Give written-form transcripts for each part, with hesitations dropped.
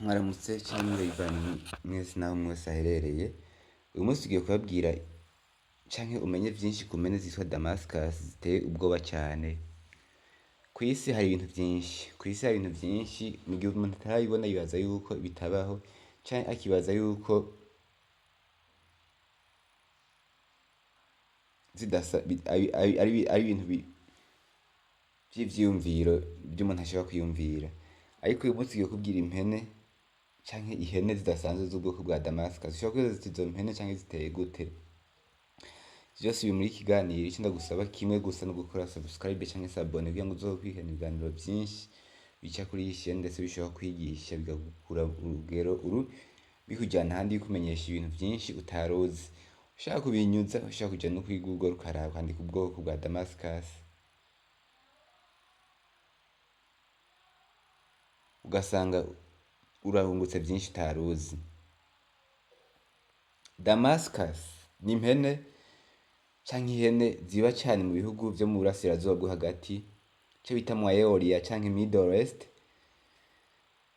Mwaramutse canke bivanye mwese naho mwese aherereye. Uyu munsi tugiye kubabwira canke umenye vyinshi ku mpene zitwa Damascus ziteye ubwoba cane. Kw'isi hari ibintu vyinshi, mu gihe umuntu atarabibona yibaza yuko bitabaho canke akibaza yuko ari ibintu vy'ivyiyumviro vy'umuntu ashobora kwiyumvira. Ariko uyu munsi tugiye kubwira impene canke ihene zidasanzwe z'ubwoko bwa Damascus. Ushobora kwibaza uti izo mpene canke ziteye gute? Vyose biri muri kiganiro. Ico ndagusaba kimwe gusa no gukora subscribe canke s'abone kugira ngo uzokwihana ibiganiro vyinshi bica kuri iyi chaîne ndetse bishobora kwigisha bigakura urugero bikujana ahandi bikumenyesha ibintu vyinshi utaruzi. Ushaka kubinyuza ushaka kuja no kuri Google ukaraba ukandika ubwoko bwa Damascus, ugasanga urahungutse vyinshi utaruzi. Damascus ni impene canke ihene ziba cane mu bihugu vyo mu burasirazuba bwo hagati, ico bita Menya canke Middle West.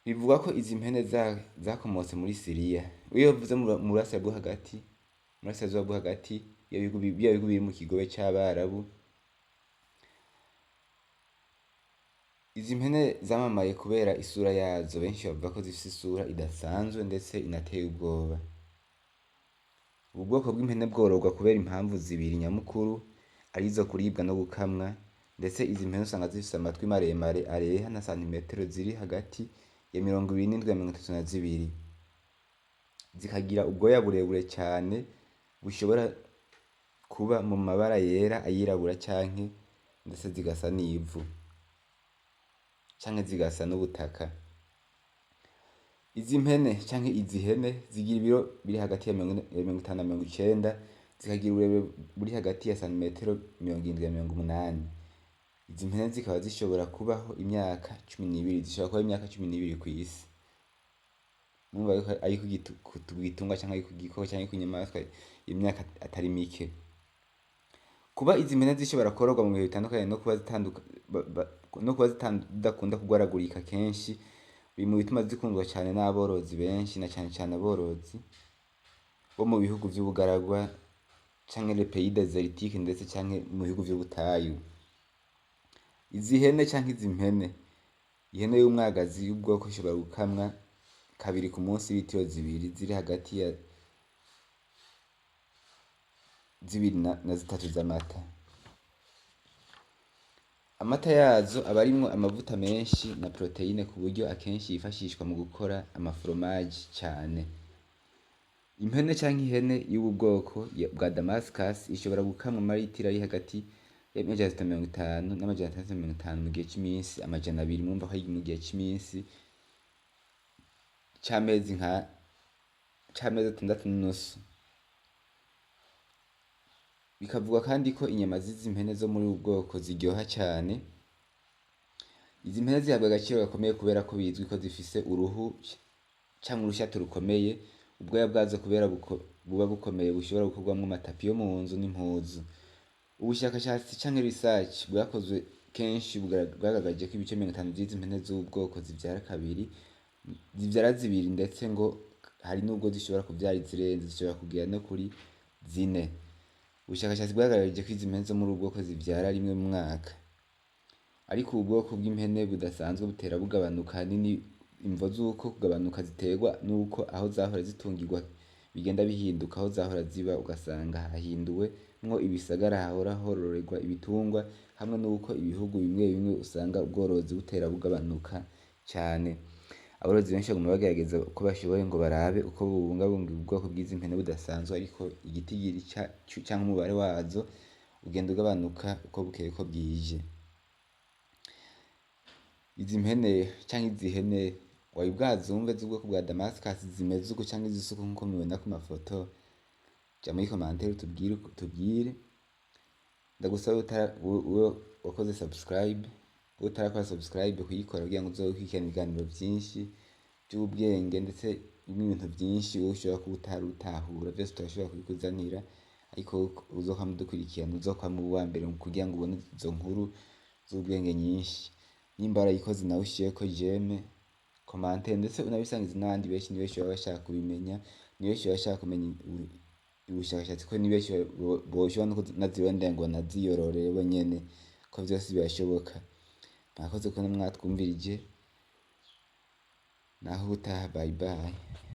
Bivugwa ko izi mpene zakomotse muri Syria. Iyo bivuze mu burasirazuba bwo hagati, iyo bihugu biri mu kigobe c'Abarabu. Izi mpene zamamaye kubera isura yazo, benshi bavuga ko zifise isura idasanzwe ndetse inateye ubwoba. Ubu bwoko bw'impene bwororwa kubera impamvu zibiri nyamukuru, arizo kuribwa no gukamwa, ndetse izi mpene usanga zifise amatwi maremare areha na santimetero ziri hagati ya 27 na 32. Zikagira ubwoya burebure cane bushobora kuba mu mabara yera, ayirabura canke ndetse zigasa n'ivu canke zigasa n'ubutaka. Izi mpene canke izi hene zigira ibiro biri hagati ya 50 na 90, zikagira uburebure buri hagati ya santimetero 70 na 80. Izi mpene zikaba zishobora kubaho imyaka 12, zishobora kuba imyaka 12 kw'isi. Murumva yuko ariko igitungwa canke ariko igikoko canke kunyamaswa imyaka atari mike. Kuba izi mpene zishobora kororwa mu bihe bitandukanye no kuba zidakunda kugwaragurika kenshi, biri mu bituma zikundwa cane n'aborozi benshi, na cane cane aborozi bo mu bihugu vy'ubugaragwa canke les pays désertiques ndetse canke mu bihugu vy'ubutayu. Izi hene canke izi mpene, ihene y'umwagazi y'ubwoko ishobora gukamwa kabiri ku munsi litiro 2 ziri hagati ya 2 na 3 z'amata. Amata yazo aba arimwo amavuta menshi na proteine ku buryo akenshi yifashishwa mu gukora amaforomaje cane. Impene canke ihene y'ubu bwoko bwa Damascus ishobora gukamwa amalitiro ari hagati ya 350 na 650 mu gihe c'imisi 200. Mwumva ko ari mu gihe c'imisi c'amezi 6.5. Bikavugwa kandi ko inyama z'izi mpene zo muri ubu bwoko ziryoha cane. Izi mpene zihabwa agaciro gakomeye kubera ko bizwi ko zifise uruhu canke urushato rukomeye. Ubwoya bwazo kubera buba bukomeye bushobora gukorwamwo amatapi yo mu nzu n'impuzu. Ubushakashatsi canke research bwakozwe kenshi bwagaragaje ko ibice 50 vy'izi mpene z'ubwoko zivyara zibiri, ndetse ngo hari n'ubwo zishobora kuvyara izirenze, zishobora kugera no kuri 4. Ubushakashatsi bwagaragaje ko izi mpene zo muri ubu bwoko zivyara rimwe mu mwaka. Ariko ubu bwoko bw'impene budasanzwe butera bugabanuka. Hanini imvo z'uko kugabanuka ziterwa n'uko aho zahora zitungirwa bigenda bihinduka. Aho zahora ziba ugasanga hahinduwemwo ibisagara hahora hororerwa ibitungwa, hamwe n'uko ibihugu bimwe bimwe usanga ubworozi butera bugabanuka cane. Aborozi benshi baguma bagerageza uko bashoboye ngo barabe uko bubungabunga ubwoko bw'izi mpene budasanzwe, ariko igitigiri canke umubare wazo ugenda ugabanuka uko bukeye uko bwije. Izi mpene canke izi hene wari bwazumve z'ubwoko bwa Damascus zimeze uko canke zisa uko nkuko mubibona ku mafoto? Ja muri commentaire tubwire. Ndagusaba wakoze subscribe, utarakora subscribe kuyikora kugira ngo uzokurikirana ibiganiro vyinshi vy'ubwenge ndetse n'ibintu vyinshi wowe ushobora kuba utari utahura. Vyose turashobora kubikuzanira, ariko uzokwama udukurikirana, uzokwama uwa mbere kugira ngo ubone izo nkuru z'ubwenge nyinshi. Nimba warayikoze nawe ushireko j'aime, commentaire, ndetse unabisangize n'abandi benshi. Ni benshi baba bashaka kubimenya, ni benshi baba bashaka kumenya ubushakashatsi, ko ni benshi boshobora no nazirondera ngo naziyororere bo nyene, ko vyose birashoboka. Mwakoze kubona mwatwumvirije, naho ubutaha, bye bye.